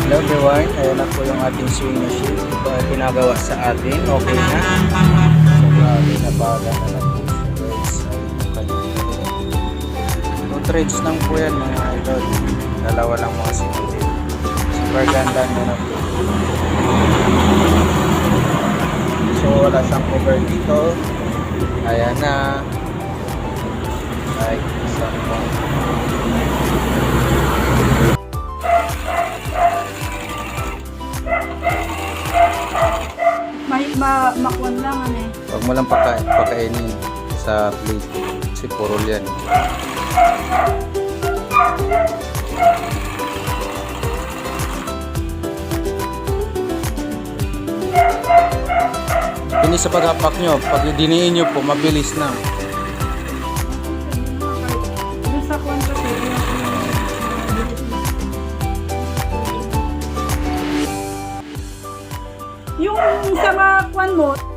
Hello everyone, ayan na po yung ating swing machine. Ito ay pinagawa sa atin, okay na. So grabe, nabaga na lang po siya guys. Two threads lang po yan mga idol. Dalawa lang mga sinunod. Super ganda na po. So wala siyang cover dito. Ayan na. Like, isang po. Makwan lang ano eh. Huwag mo lang pakainin sa plate kasi purol yan. Ini sa paghapak nyo, pag diniin nyo po, mabilis na. Doon sa kwan kasi. Yung sa mga kwan mo,